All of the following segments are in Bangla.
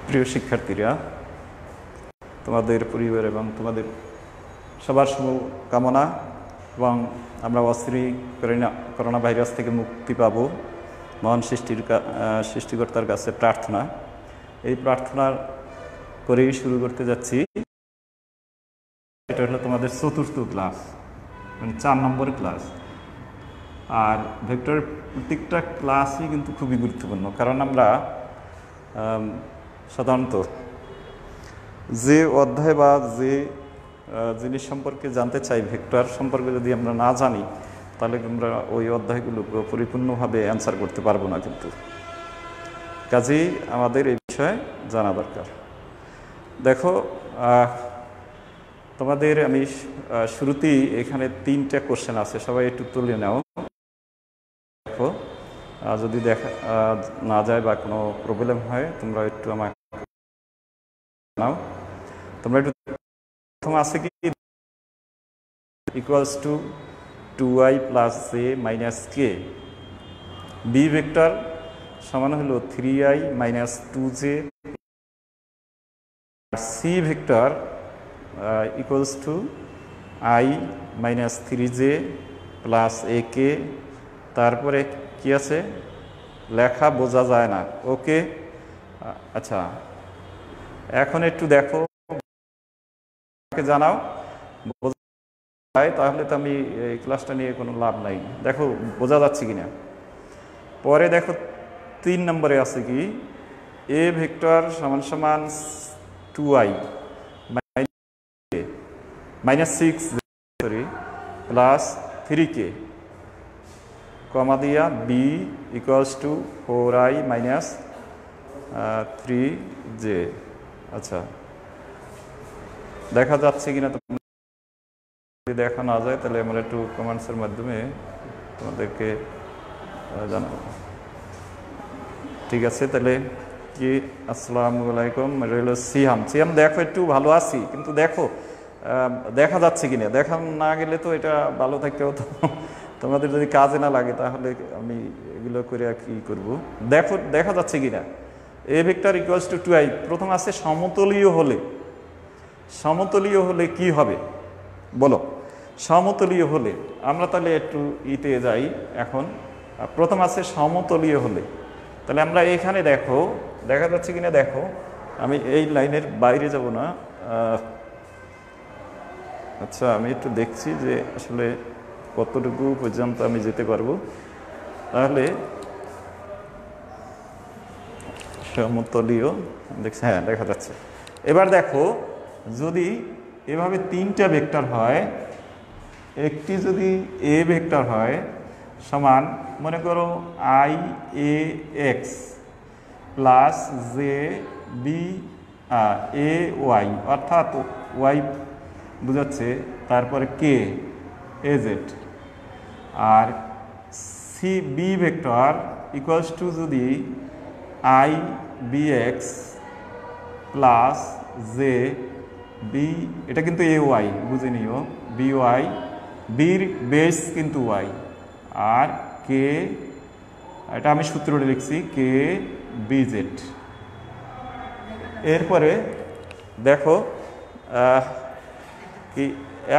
প্রিয় শিক্ষার্থীরা, তোমাদের পরিবার এবং তোমাদের সবার শুভকামনা এবং আমরা অস্থির করোনা ভাইরাস থেকে মুক্তি পাব মহান সৃষ্টিকর্তার কাছে প্রার্থনা। এই প্রার্থনা করেই শুরু করতে যাচ্ছি। এটা হলো তোমাদের চতুর্থ ক্লাস, মানে 4 নম্বর ক্লাস। আর ভেক্টরের প্রত্যেকটা ক্লাসই কিন্তু খুবই গুরুত্বপূর্ণ, কারণ আমরা সাধারণত যে অধ্যায় বা যে জিনিস সম্পর্কে জানতে চাই, ভেক্টর সম্পর্কে যদি আমরা না জানি, তাহলে আমরা ওই অধ্যায়গুলো পরিপূর্ণভাবে অ্যান্সার করতে পারবো না। কিন্তু কাজেই আমাদের এই বিষয়ে জানা দরকার। দেখো, তোমাদের আমি শুরুতেই এখানে 3টা কোশ্চেন আছে, সবাই একটু তুলে নাও। দেখো, যদি দেখা না যায় বা কোনো প্রবলেম হয় তোমরা একটু আমাকে নাও। তোমরা একটু প্রথম আছে কি equals to 2i plus j minus k, b vector সমান হলো 3i minus 2j, c vector equals to i minus 3j plus a k. তারপরে কি আছে লেখা বোঝা যায় না, ওকে। আচ্ছা, এখন একটু দেখো, জানাও তাহলে তো আমি এই ক্লাসটা নিয়ে কোনো লাভ নাই। দেখো বোঝা যাচ্ছে কিনা। পরে দেখো 3 নম্বরে আছে কি এ ভেক্টর সমান সমান 2i মাইনাস 6 প্লাস 3k কমা দিয়া B equals to 4i minus 3j। আচ্ছা, দেখা যাচ্ছে কিনা? যদি দেখা না যায় তাহলে আমরা একটু কমেন্টসের মাধ্যমে তোমাদেরকে জানাবো। ঠিক আছে, তাহলে কি আসসালামু আলাইকুম, রইল সিয়াম। দেখো একটু ভালো আছি, কিন্তু দেখো দেখা যাচ্ছে কিনা। দেখা না গেলে তো এটা ভালো থাকতেও তো তোমাদের যদি কাজে না লাগে তাহলে আমি এগুলো করে কি করব। দেখো দেখা যাচ্ছে কিনা। এ ভেক্টর ইকুয়ালস টু 2i, প্রথম আছে সমতলীয় হলে। সমতলীয় হলে কি হবে বলো? সমতলীয় হলে আমরা তাহলে একটু ইতে যাই। এখন প্রথম আছে সমতলীয় হলে, তাহলে আমরা এখানে দেখো দেখা যাচ্ছে কিনা। দেখো, আমি এই লাইনের বাইরে যাব না। আচ্ছা, আমি একটু দেখছি যে আসলে কতটুকু পর্যন্ত আমি যেতে পারবো। তাহলে সমতলীয় দেখছি, হ্যাঁ দেখা যাচ্ছে। এবার দেখো, যদি এভাবে 3টা ভেক্টর হয়, একটি যদি এ ভেক্টর হয় সমান মনে করো i a x plus j b a y, অর্থাৎ ওয়াই বুঝাচ্ছে, তারপরে কে এ জেড। আর c b vector equals to যদি i b x plus j b, এটা কিন্তু এ ওয়াই বুঝে নিও, বি ওয়াই, বির বেস কিন্তু ওয়াই, আর কে, এটা আমি সূত্রটা লিখছি, কে বি জেড। এরপরে দেখো কি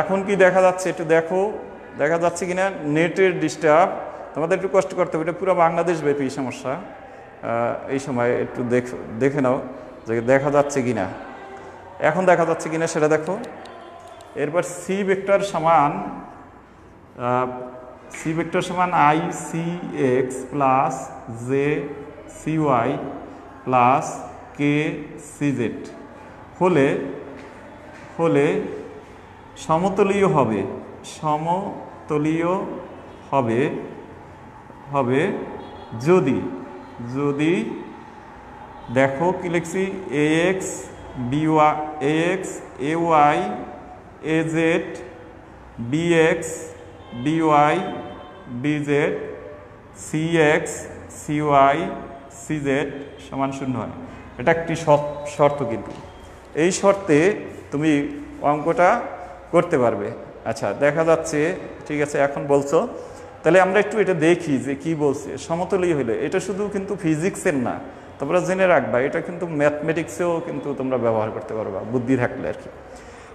এখন কি দেখা যাচ্ছে, একটু দেখো দেখা যাচ্ছে কিনা। নেটের ডিস্টার্ব, তোমাদের একটু কষ্ট করতে হবে, এটা পুরো বাংলাদেশ ব্যাপী সমস্যা। এই সময় একটু দেখে নাও যে দেখা যাচ্ছে কিনা। এখন দেখা যাচ্ছে কিনা সেটা দেখো। এরপর সি ভেক্টর সমান i c x plus j c y plus k c z হলে সমতলীয় হবে। সমতলীয় হবে যদি দেখো কি লিখছি, a x b y, a x a y a z, b x b y b z, c x c y c z সমান 0 হয়। এটা একটি শর্ত, কিন্তু এই শর্তে তুমি অঙ্কটা করতে পারবে। আচ্ছা, দেখা যাচ্ছে, ঠিক আছে। এখন বলছো, তাহলে আমরা একটু এটা দেখি যে কি বলছে। সমতলীয় হলে এটা শুধু কিন্তু ফিজিক্সের না, তোমরা জেনে রাখবা, এটা কিন্তু ম্যাথমেটিক্সেও কিন্তু তোমরা ব্যবহার করতে পারবা বুদ্ধি থাকলে আর কি।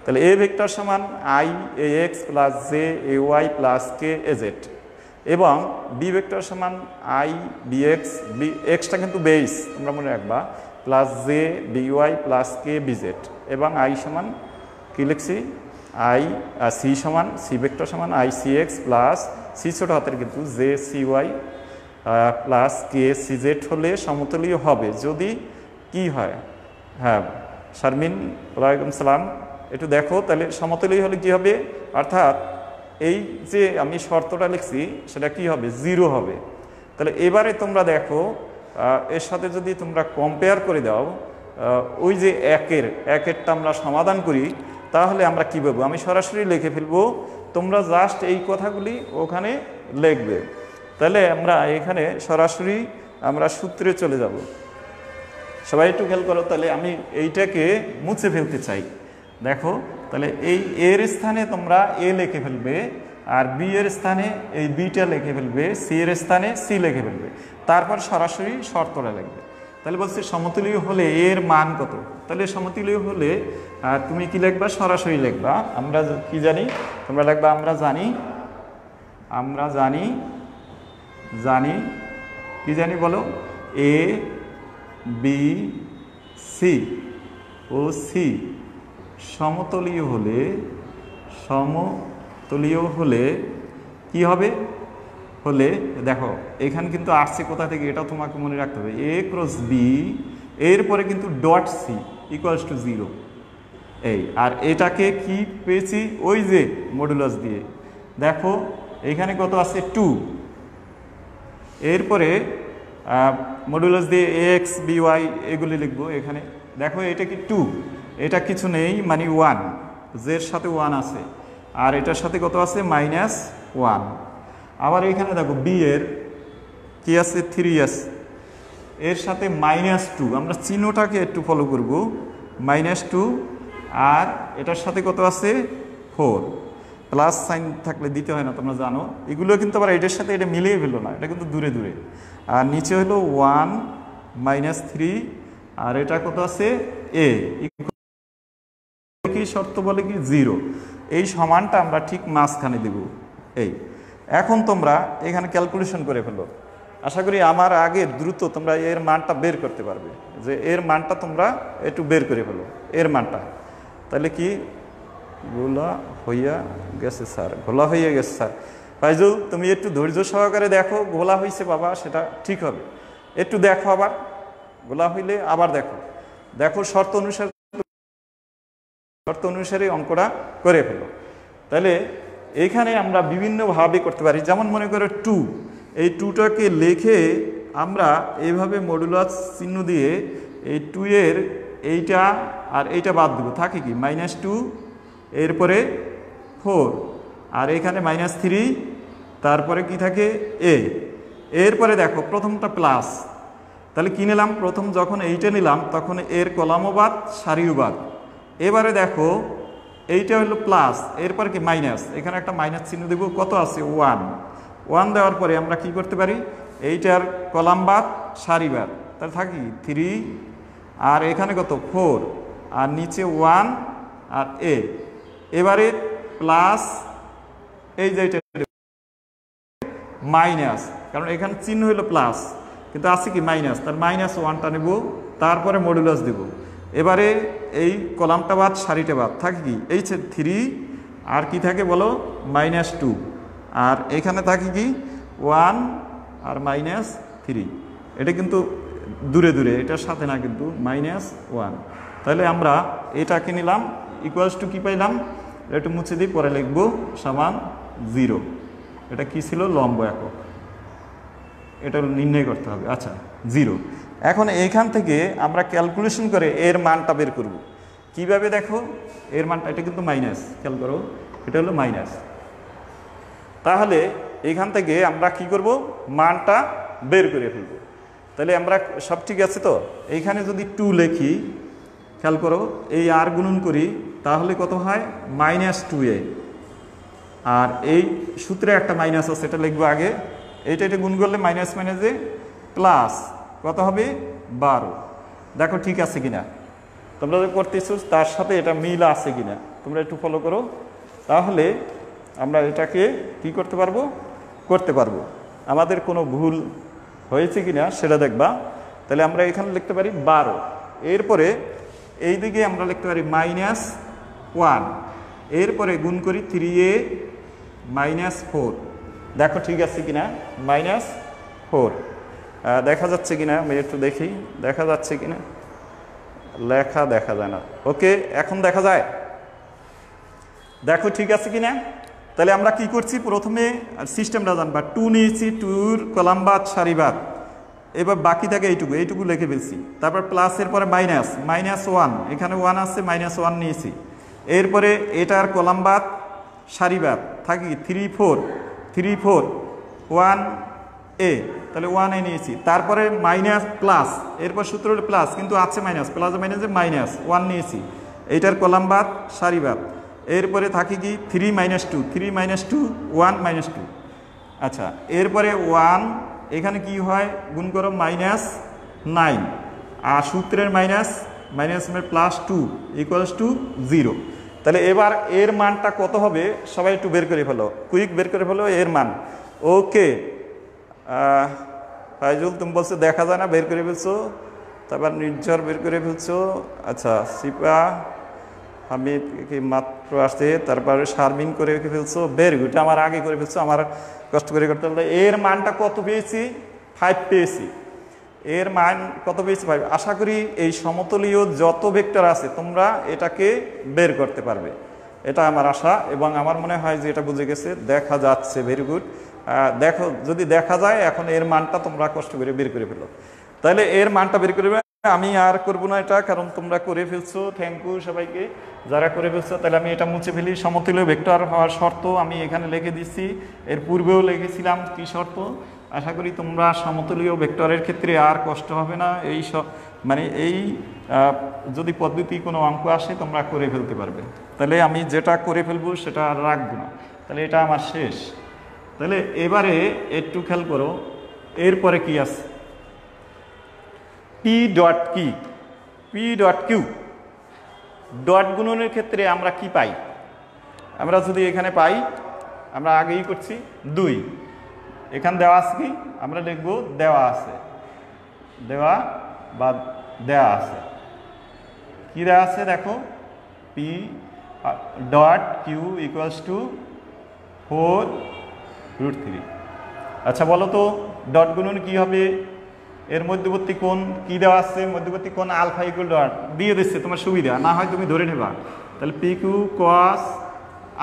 তাহলে এ ভেক্টর সমান i a x plus j a y plus k a z, এবং বি ভেক্টর সমান আই বি এক্স, বি এক্সটা কিন্তু বেস তোমরা মনে রাখবা, plus j b y plus k b z, এবং আই সমান কী লিখছি, আই সি সমান সি ভেক্টর সমান i c x plus c ছোটো হাতের কিন্তু j c y plus k c z হলে সমতলীয় হবে যদি কি হয়। হ্যাঁ শারমিন ওয়ালাইকুম সালাম, একটু দেখো তাহলে সমতলীয় হলে কি হবে, অর্থাৎ এই যে আমি শর্তটা লিখছি সেটা কি হবে, 0 হবে। তাহলে এবারে তোমরা দেখো এর সাথে যদি তোমরা কম্পেয়ার করে দাও, ওই যে একেরটা আমরা সমাধান করি, তাহলে আমরা কী পাবো, আমি সরাসরি লিখে ফেলবো, তোমরা জাস্ট এই কথাগুলি ওখানে লিখবে। তাহলে আমরা এখানে সরাসরি আমরা সূত্রে চলে যাব। সবাই একটু খেয়াল করো, তাহলে আমি এইটাকে মুছে ফেলতে চাই। দেখো তাহলে এই এর স্থানে তোমরা এ লিখে ফেলবে, আর বি এর স্থানে এই বিটা লিখে ফেলবে, সি এর স্থানে সি লিখে ফেলবে, তারপর সরাসরি শর্তটা লিখবে। তাহলে বলছি সমতুল্য হলে এর মান কত, তাহলে সমতুল্য হলে তুমি কি লিখবা, সরাসরি লিখবা। আমরা কি জানি, তোমরা লিখবা আমরা জানি কি জানি বলো, A B C O C সমতলীয় হলে কি হবে, হলে দেখো এখানে কিন্তু আসছে কোথা থেকে, এটা তোমাকে মনে রাখতে হবে, এ ক্রস বি এরপরে কিন্তু ডট সি ইকুয়ালস টু 0, এই আর এটাকে কি পেয়েছি, ওই যে মডুলাস দিয়ে। দেখো এখানে কত আছে 2, এরপরে মডুলাস দিয়ে এক্স বি ওয়াই এগুলি লিখবো এখানে। দেখো এটা কি 2, এটা কিছু নেই মানে 1, জের সাথে 1 আছে, আর এটার সাথে কত আছে -1। আবার এখানে দেখো বি এর কি আছে 3 আছে, এর সাথে -2, আমরা চিহ্নটাকে একটু ফলো করব, -2, আর এটার সাথে কত আছে 4, প্লাস সাইন থাকলে দিতে হয় না তোমরা জানো, এগুলো কিন্তু আবার এটার সাথে এটা মিলিয়ে ফেললো না, এটা কিন্তু দূরে দূরে। আর নিচে হলো 1 -3, আর এটা কত আছে এ, কি শর্ত বলে কি 0, এই সমানটা আমরা ঠিক মাঝখানে দেব। এই এখন তোমরা এখানে ক্যালকুলেশন করে ফেলো, আশা করি আমার আগে দ্রুত তোমরা এর মানটা বের করতে পারবে, যে এর মানটা তোমরা একটু বের করে ফেলো এর মানটা। তাহলে কি ঘোলা হইয়া গেছে স্যার, ফাইজুল তুমি একটু ধৈর্য সহকারে দেখো, ঘোলা হয়েছে বাবা সেটা ঠিক হবে, একটু দেখো আবার, ঘোলা হইলে আবার দেখো শর্ত অনুসারে অঙ্কটা করে ফেলো। তাহলে এইখানে আমরা বিভিন্নভাবে করতে পারি, যেমন মনে করো 2, এই 2টাকে লিখে আমরা এইভাবে মডুলাস চিহ্ন দিয়ে এই 2 এর এইটা আর এইটা বাদ দেবো, থাকে কি -2, এরপরে 4, আর এখানে -3, তারপরে কি থাকে এ, এরপরে দেখো প্রথমটা প্লাস, তাহলে কি নিলাম, প্রথম যখন এইটা নিলাম তখন এর কলামও বাদ সারিও বাদ। এবারে দেখো এইটা হলো প্লাস, এরপর কি মাইনাস, এখানে একটা মাইনাস চিহ্ন দেব, কত আছে 1 দেওয়ার পরে আমরা কি করতে পারি, এইটার কলাম বাদ সারি বাদ, তাহলে থাকি 3, আর এখানে কত 4, আর নিচে 1 আর এ, এবারে প্লাস এই যে মাইনাস, কারণ এখানে চিহ্ন হলো প্লাস কিন্তু আছে কি মাইনাস, তার -1টা নেব, তারপরে মডুলাস দেব। এবারে এই কলামটা বাদ সারিটা বাদ, থাকে কি এই 3, আর কি থাকে বলো -2, আর এখানে থাকে কি 1 আর -3, এটা কিন্তু দূরে দূরে, এটার সাথে না কিন্তু -1। তাহলে আমরা এটাকে নিলাম ইকুয়ালস টু কি পাইলাম, একটু মুছে দিই পরে লিখবো, সমান 0। এটা কি ছিল, লম্ব একক, এটা নির্ণয় করতে হবে। আচ্ছা 0। এখন এইখান থেকে আমরা ক্যালকুলেশন করে এর মানটা বের করব। কিভাবে দেখো এর মানটা, এটা কিন্তু মাইনাস, খেয়াল করো এটা হলো মাইনাস, তাহলে এখান থেকে আমরা কি করব, মানটা বের করে ফেলব। তাহলে আমরা সব ঠিক আছে তো, এইখানে যদি 2 লিখি, খেয়াল করো এই আর গুণন করি, তাহলে কত হয় -2a, আর এই সূত্রে একটা মাইনাস আছে সেটা লিখবো আগে, এইটা গুণ করলে মাইনাস এ প্লাস কত হবে 12। দেখো ঠিক আছে কিনা, তোমরা যে করতেছো তার সাথে এটা মিল আছে কিনা তোমরা একটু ফলো করো, তাহলে আমরা এটাকে কি করতে পারবো। আমাদের কোনো ভুল হয়েছে কিনা সেটা দেখবা। তাহলে আমরা এখানে লিখতে পারি 12, এরপরে এই দিকে আমরা লিখতে পারি -1, এরপরে গুণ করি 3a -4। দেখো ঠিক আছে কিনা, -4 দেখা যাচ্ছে কিনা আমি একটু দেখি, দেখা যাচ্ছে কিনা, লেখা দেখা যায় না। ওকে, এখন দেখা যায়, দেখো ঠিক আছে কিনা। তাহলে আমরা কি করছি, প্রথমে সিস্টেমটা জানবা, 2 নিয়েছি, 2-র কলাম বাদ সারি বাদ, এবার বাকি থাকে এইটুকু লিখে ফেলছি। তারপর প্লাসের পরে -1, এখানে 1 আছে, -1 নিয়েছি। এরপরে এটার কলাম বাদ সারি বাদ থাকি 3 4 1a, তাহলে 1a নিয়েছি। তারপরে মাইনাস প্লাস, এরপর সূত্র হলো প্লাস কিন্তু আছে মাইনাস, প্লাস মাইনাসে -1 নিয়েছি, এইটার কলাম বাদ সারি বাদ। এরপরে থাকি কি 3 -2 1 -2। আচ্ছা, এরপরে 1 এখানে কি হয় গুণ করো -9, আর সূত্রের মাইনাস +2 = 0। তাহলে এবার এর মানটা কত হবে সবাই একটু বের করে ফেলো, কুইক বের করে ফেলো এর মান। ওকে, ফাইজুল তুমি বলছো দেখা যায় না, বের করে ফেলছো। তারপর নির্ঝর বের করে ফেলছো। আচ্ছা, সিপা হামিদ কি মাত্র আসছে, তারপরে শারমিন করে ফেলছো, ভেরি গুড, আমার আগে করে ফেলছো, আমার কষ্ট করে করতে হবে। এর মানটা কত পেয়েছি, 5 পেয়েছি। এর মান কত পেয়েছি, 5। আশা করি এই সমতলীয় যত ভেক্টর আছে তোমরা এটাকে বের করতে পারবে, এটা আমার আশা, এবং আমার মনে হয় যে এটা বুঝে গেছে, দেখা যাচ্ছে, ভেরি গুড। দেখো যদি দেখা যায়, এখন এর মানটা তোমরা কষ্ট করে বের করে ফেলো। তাহলে এর মানটা বের করবে, আমি আর করব না এটা, কারণ তোমরা করে ফেলছো। থ্যাংক ইউ সবাইকে যারা করে ফেলছো। তাহলে আমি এটা মুছে ফেলি। সমতলীয় ভেক্টর হওয়ার শর্ত আমি এখানে লিখে দিচ্ছি, এর পূর্বেও লিখেছিলাম কি শর্ত। আশা করি তোমরা সমতলীয় ভেক্টরের ক্ষেত্রে আর কষ্ট হবে না, এই মানে এই যদি পদ্ধতি কোনো অঙ্ক আসে তোমরা করে ফেলতে পারবে। তাহলে আমি যেটা করে ফেলবো সেটা আর রাখবো না, তাহলে এটা আমার শেষ। তাহলে এবারে একটু খেয়াল করো, এরপরে কি আছে, P.Q। ডট গুণনের ক্ষেত্রে আমরা কি পাই, আমরা যদি এখানে পাই, আমরা আগেই করছি 2, এখানে দেওয়া আছে কি, আমরা লিখবো দেওয়া আছে, দেওয়া বা দেওয়া আছে। কি দেওয়া আছে দেখো, P.Q = 4√3। আচ্ছা বলো তো ডট গুণন কি হবে, এর মধ্যবর্তী কোণ কি দেওয়া আছে, মধ্যবর্তী কোণ আলফা = দিয়ে দিচ্ছে, তোমার সুবিধা না হয় তুমি ধরে নেবা। তাহলে PQ cos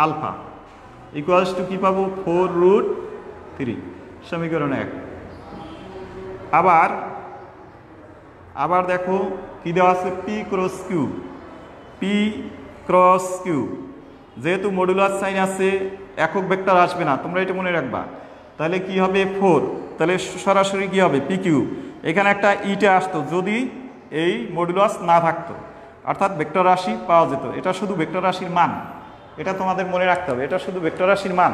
আলফা = কি পাবো, 4√3, সমীকরণ 1। আবার দেখো কি দেওয়া আছে, P ক্রস কিউ, যেহেতু মডুলাস সাইন আছে একক ভেক্টর আসবে না, তোমরা এটা মনে রাখবা। তাহলে কি হবে 4, তাহলে সরাসরি কি হবে PQ, এখানে একটা ইটা আসতো যদি এই মডুলাস না থাকতো, অর্থাৎ ভেক্টর রাশি পাওয়া যেত। এটা শুধু ভেক্টর রাশির মান, এটা তোমাদের মনে রাখতে হবে, এটা শুধু ভেক্টর রাশির মান।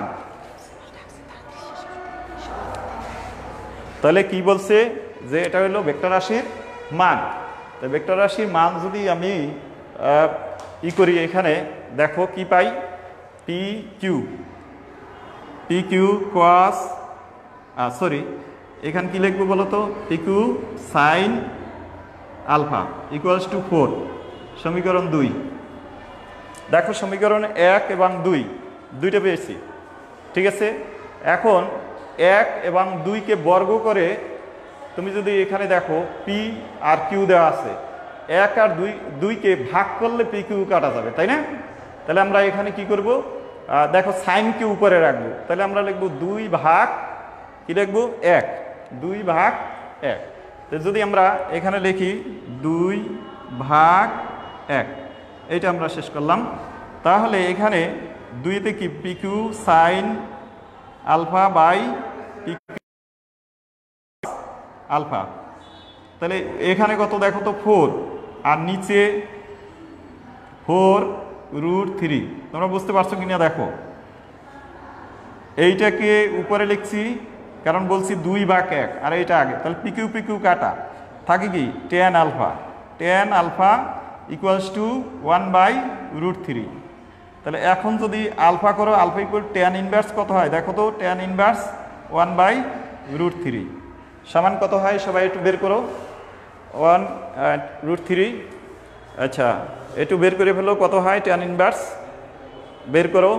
তাহলে কি বলছে যে এটা হলো ভেক্টর রাশির মান। তো ভেক্টর রাশির মান যদি আমি করি, এখানে দেখো কি পাই, PQ cos, এখানে কি লিখবো বলো তো, PQ sin আলফা = 4, সমীকরণ 2। দেখো সমীকরণ 1 এবং 2 দুইটা পেয়েছি, ঠিক আছে। এখন 1 এবং 2কে বর্গ করে তুমি যদি এখানে দেখো P আর Q দেওয়া আছে, 1 আর 2কে ভাগ করলে PQ কাটা যাবে, তাই না। তাহলে আমরা এখানে কি করব, দেখো সাইনকে উপরে রাখবো, তাহলে আমরা লিখবো 2 ভাগ কি লিখবো 1, 2 ভাগ 1। তো যদি আমরা এখানে লিখি 2 ভাগ 1, এইটা আমরা শেষ করলাম। তাহলে এখানে 2তে কি PQ sin alpha by PQ alpha, তাহলে এখানে কত দেখো তো 4, আর নিচে 4√3। তোমরা বুঝতে পারছো কিনা দেখো, এইটাকে উপরে লিখছি কারণ বলছি 2 ভাগ 1, আর এইটা আগে, তাহলে PQ কাটা থাকে কি tan আলফা ইকুয়ালস টু 1/√3। তাহলে এখন যদি আলফা করো, আলফা ইকুয়াল tan ইনভার্স কত হয় দেখো তো, tan ইনভার্স 1/√3 সমান কত হয় সবাই একটু বের করো, 1/√3। আচ্ছা একটু বের করে ফেলো কত হয় tan ইনভার্স, বের করো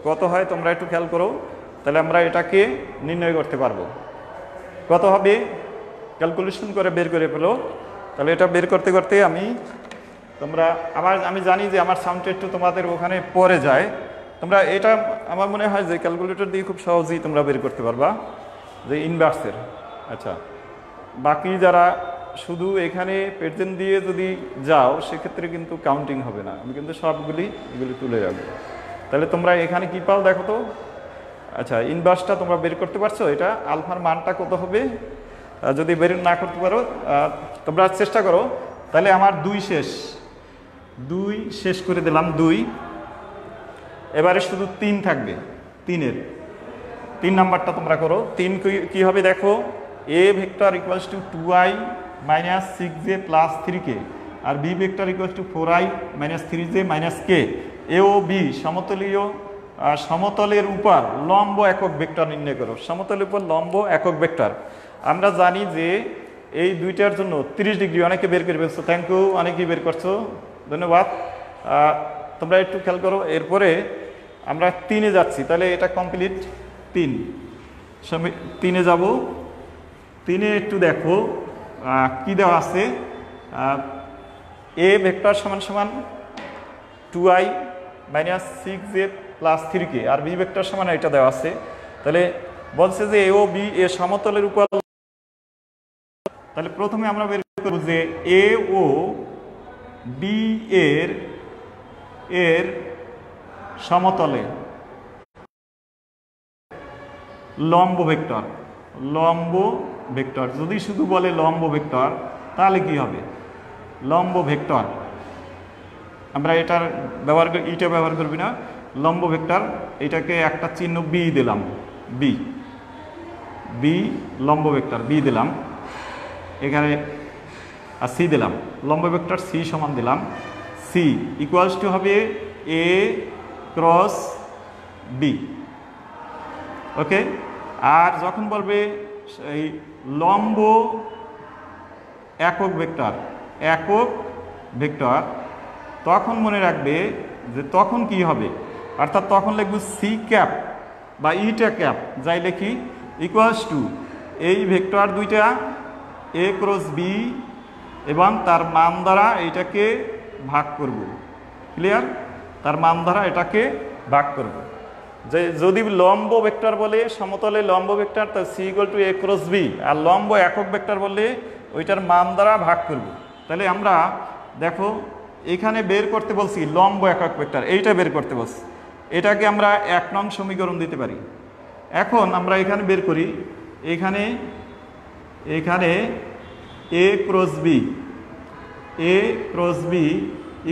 কত হয় তোমরা একটু খেয়াল করো, তাহলে আমরা এটাকে নির্ণয় করতে পারবো। কত হবে ক্যালকুলেশন করে বের করে ফেলো। তাহলে এটা বের করতে করতে আমি জানি যে আমার সাউন্ডটা একটু তোমাদের ওখানে পরে যায়, তোমরা এটা আমার মনে হয় যে ক্যালকুলেটর দিয়ে খুব সহজেই তোমরা বের করতে পারবা যে ইনভার্সের। আচ্ছা বাকি যারা শুধু এখানে প্রেজেন্ট দিয়ে যদি যাও সেক্ষেত্রে কিন্তু কাউন্টিং হবে না, আমি কিন্তু এগুলি তুলে রাখবো। তাহলে তোমরা এখানে কি পাও দেখো তো। আচ্ছা ইনভার্সটা তোমরা বের করতে পারছো, এটা আলফার মানটা কত হবে যদি বের না করতে পারো তোমরা চেষ্টা করো। তাহলে আমার 2 শেষ করে দিলাম 2, এবারে শুধু 3 থাকবে, 3 নাম্বারটা তোমরা করো। 3 কি হবে দেখো, a vector equals to 2i minus 6j plus 3k আর b vector equals to 4i minus 3j minus k। A ও বি সমতলের উপর লম্ব একক ভেক্টর নির্ণয় করো। সমতলের উপর লম্ব একক ভেক্টর আমরা জানি যে এই দুইটার জন্য 30 ডিগ্রি, অনেকে বের করে ফেলছো, থ্যাংক ইউ, অনেকেই বের করছো, ধন্যবাদ। তোমরা একটু খেয়াল করো। এরপরে আমরা 3-এ যাচ্ছি, তাহলে এটা কমপ্লিট। 3-এ যাব। 3-এ একটু দেখো কি দেওয়া আছে, এ ভেক্টর সমান সমান 2i minus 6j plus 3k আর বি ভেক্টর সমান এটা দেওয়া আছে। তাহলে বলছে যে এ ও বি এ সমতলের উপর, তাহলে প্রথমে আমরা বের করব যে এ ও বি এর সমতলে লম্ব ভেক্টর। যদি শুধু বলে লম্ব ভেক্টর তাহলে কি হবে, লম্ব ভেক্টর আমরা এটার ব্যবহার করবি না, লম্ব ভেক্টর এটাকে একটা চিহ্ন বি দিলাম, বি লম্ব ভেক্টর বি দিলাম, এখানে আর সি দিলাম, লম্ব ভেক্টর সি সমান দিলাম, সি ইকুয়ালস টু হবে এ ক্রস বি। ওকে, আর যখন বলবে এই লম্ব একক ভেক্টর তখন মনে রাখবে যে তখন কি হবে, অর্থাৎ তখন লিখব সি ক্যাপ বা ইটা ক্যাপ যাই লিখি ইকুয়ালস টু এই ভেক্টর দুইটা এ ক্রস বি এবং তার মান দ্বারা এটাকে ভাগ করব। ক্লিয়ার, তার মান দ্বারা এটাকে ভাগ করব। যে যদি লম্ব ভেক্টর বলে সমতলে লম্ব ভেক্টর তার c equal to a cross b, আর লম্ব একক ভেক্টর বললে ওইটার মান দ্বারা ভাগ করব। তাহলে আমরা দেখো এখানে বের করতে বলছি লম্ব একক ভেক্টর, এইটা বের করতে বলছি, এটাকে আমরা 1 নং সমীকরণ দিতে পারি। এখন আমরা এখানে বের করি, এখানে a cross b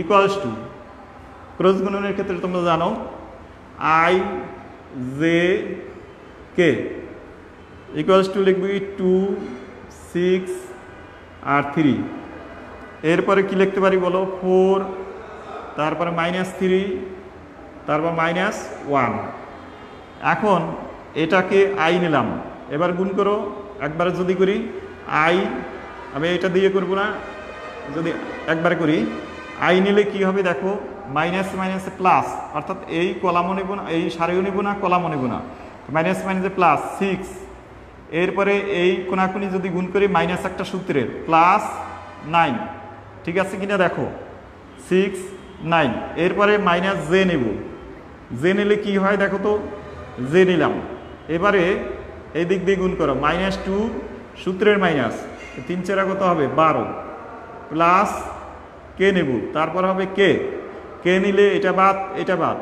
equals to cross গুণনের ক্ষেত্রে তোমরা জানো i j k equals to লিখবি 2 6 আর 3। এরপরে কি লিখতে পারি বলো, 4, তারপরে -3, তারপর -1। এখন এটাকে আই নিলাম, এবার গুণ করো, একবারে যদি করি আই, আমি এটা দিয়ে করব না, যদি একবারে করি আই নিলে কি হবে দেখো, মাইনাস মাইনাসে প্লাস, অর্থাৎ এই কলামও নেব না, এই সারিও নেব না, কলামও নেব না, মাইনাস মাইনাসে প্লাস 6। এরপরে এই কোনাকুনি যদি গুণ করি মাইনাস একটা সূত্রের +9, ঠিক আছে কিনা দেখো 6 9। এরপরে মাইনাস জে নেব, জে নিলে কি হয় দেখো তো, জে নিলাম, এবারে এই দিক দিয়ে গুণ করো -2 সূত্রের মাইনাস 3 4 কত হবে 12 প্লাস কে নেব, তারপর হবে কে নিলে এটা বাদ এটা বাদ,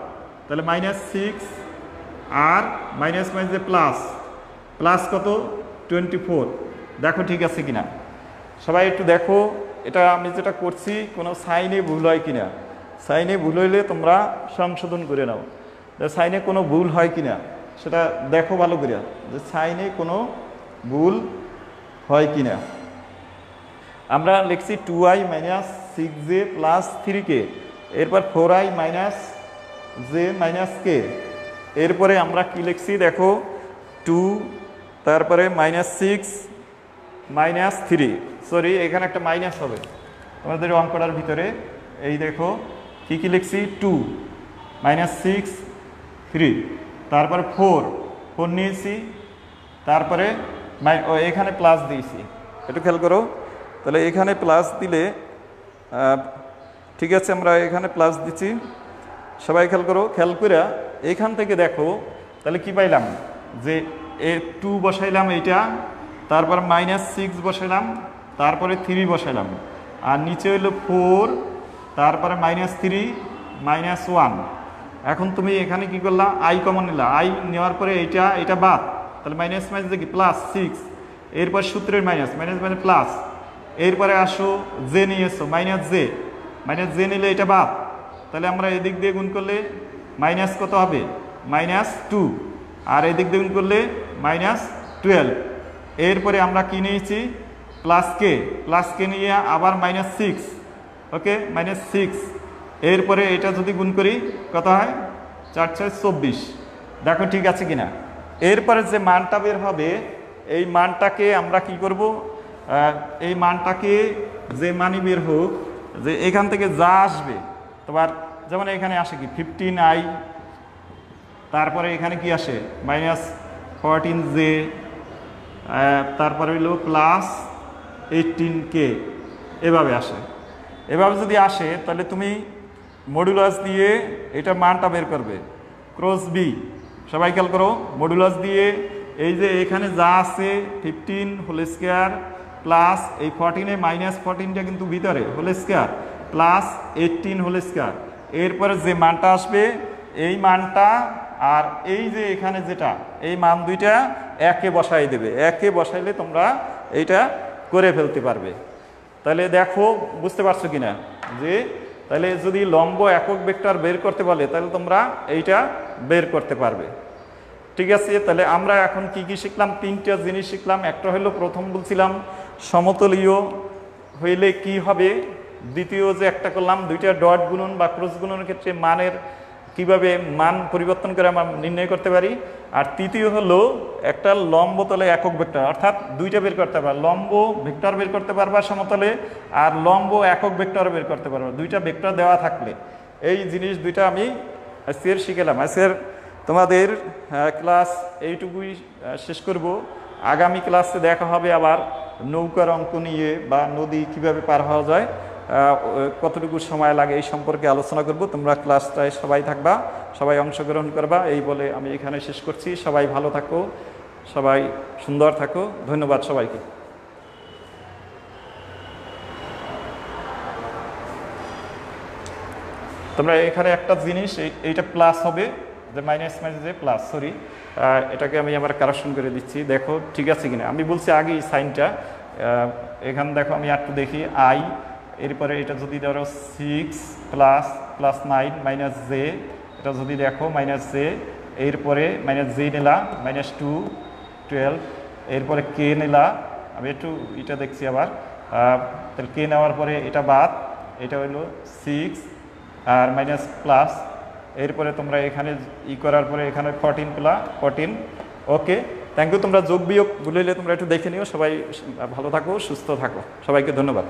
তাহলে -6 আর মাইনাস মাইনাসে প্লাস কত 24। দেখো ঠিক আছে কিনা সবাই একটু দেখো, এটা আমি যেটা করছি কোনো সাইনে ভুল হয় কিনা, সাইনে ভুল হইলে তোমরা সংশোধন করে নাও, সাইনে কোনো ভুল হয় কিনা সেটা দেখো ভালো করে, যে সাইনে কোনো ভুল হয় কিনা। আমরা লিখছি 2i minus 6j plus 3k, এরপর 4i minus j minus k, এরপরে আমরা কি লিখছি দেখো 2, তারপরে মাইনাস 6 মাইনাস 3, সরি এখানে একটা মাইনাস হবে তোমাদের অঙ্কটার ভিতরে। এই দেখো কি কি লিখছি 2 মাইনাস 6 3, তারপরে 4 নিয়েছি, তারপরে এখানে প্লাস দিয়েছি, একটু খেয়াল করো। তাহলে এখানে প্লাস দিলে ঠিক আছে, আমরা এখানে প্লাস দিচ্ছি, সবাই খেয়াল করো। খেয়াল করে এখান থেকে দেখো তাহলে কি পাইলাম যে 2 বসাইলাম এইটা, তারপর মাইনাস 6 বসাইলাম, তারপরে 3 বসাইলাম, আর নিচে হইলো 4, তারপরে মাইনাস 3 মাইনাস 1। এখন তুমি এখানে কি করলা, আই কমন নিলা, আই নেওয়ার পরে এটা বাদ, তাহলে মাইনাস মাইনাস দেখি প্লাস 6, এরপর সূত্রের মাইনাস মাইনাস মানে প্লাস, এরপরে আসো জে নিয়ে এসো মাইনাস জে নিলে এটা বাদ, তাহলে আমরা এদিক দিয়ে গুণ করলে মাইনাস কত হবে মাইনাস 2, আর এদিক দিয়ে গুণ করলে মাইনাস 12। এরপরে আমরা কি নিয়েছি প্লাস কে নিয়ে আবার মাইনাস 6, ওকে মাইনাস 6, এরপরে এটা যদি গুণ করি কত হয় 4 6 24, দেখো ঠিক আছে কিনা। এরপরে যে মানটা বের হবে এই মানটাকে আমরা কি করব, এই মানটাকে যে মানই বের হোক, যে এখান থেকে যা আসবে তোমার, যেমন এখানে আসে কি 15i, তারপরে এখানে কি আসে মাইনাস 14j, তারপরে হইল প্লাস 18k, এভাবে আসে। এভাবে যদি আসে তাহলে তুমি মডুলাস দিয়ে এটা মানটা বের করবে, ক্রস বি, সবাই খেয়াল করো, মডুলাস দিয়ে এই যে এখানে যা আছে 15 হোল স্কয়ার প্লাস এই 14 মাইনাস 14টা কিন্তু ভিতরে whole square plus 18 whole square, এরপরে যে মানটা আসবে এই মানটা আর এই যে এখানে যেটা এই মান দুইটা একে বসাই দেবে, একে বসাইলে তোমরা এইটা করে ফেলতে পারবে। তাহলে দেখো বুঝতে পারছো কিনা, যে তাহলে যদি লম্ব একক ভেক্টর বের করতে বলে তাহলে তোমরা এইটা বের করতে পারবে। ঠিক আছে, তাহলে আমরা এখন কি কি শিখলাম, 3টা জিনিস শিখলাম। একটা হলো প্রথম বলছিলাম সমতলীয় হইলে কি হবে, দ্বিতীয় যে একটা করলাম 2টা ডট গুণন বা ক্রস গুণনের ক্ষেত্রে মানের কিভাবে মান পরিবর্তন করে আমরা নির্ণয় করতে পারি, আর তৃতীয় হলো একটা লম্ব তলে একক ভেক্টর, অর্থাৎ 2টা বের করতে পারবা, লম্ব ভেক্টর বের করতে পারবা সমতলে, আর লম্ব একক ভেক্টর বের করতে পারবা, 2টা ভেক্টর দেওয়া থাকলে। এই জিনিস 2টা আমি আজকের শিখেলাম। আজকের তোমাদের ক্লাস এইটুকুই শেষ করব। আগামী ক্লাসে দেখা হবে আবার নৌকার অঙ্ক নিয়ে, বা নদী কিভাবে পার হওয়া যায়, কতটুকু সময় লাগে এই সম্পর্কে আলোচনা করব। তোমরা ক্লাসটায় সবাই থাকবা, সবাই অংশগ্রহণ করবা, এই বলে আমি এখানে শেষ করছি। সবাই ভালো থাকো, সবাই সুন্দর থাকো, ধন্যবাদ সবাইকে। তোমরা এখানে একটা জিনিস, এইটা প্লাস হবে, যে মাইনাস মাইনাস যে প্লাস, সরি এটাকে আমি আবার কারেকশন করে দিচ্ছি, দেখো ঠিক আছে কিনা। আমি বলছি আগে এই সাইনটা, এখানে দেখো আমি একটু দেখি আই, এরপরে এটা যদি ধরো 6 প্লাস 9 মাইনাস জে, এটা যদি দেখো মাইনাস জে, এরপরে মাইনাস জে নিলা মাইনাস 2 12, এরপরে কে নিলা, আমি একটু এটা দেখছি আবার, তাহলে কে নেওয়ার পরে এটা বাদ, এটা হলো 6 আর মাইনাস প্লাস, এরপরে তোমরা এখানে করার পরে এখানে 14 প্লাস 14, ওকে থ্যাংক ইউ। তোমরা যোগ বিয়োগ ভুলে তোমরা একটু দেখে নিও। সবাই ভালো থাকো, সুস্থ থাকো, সবাইকে ধন্যবাদ।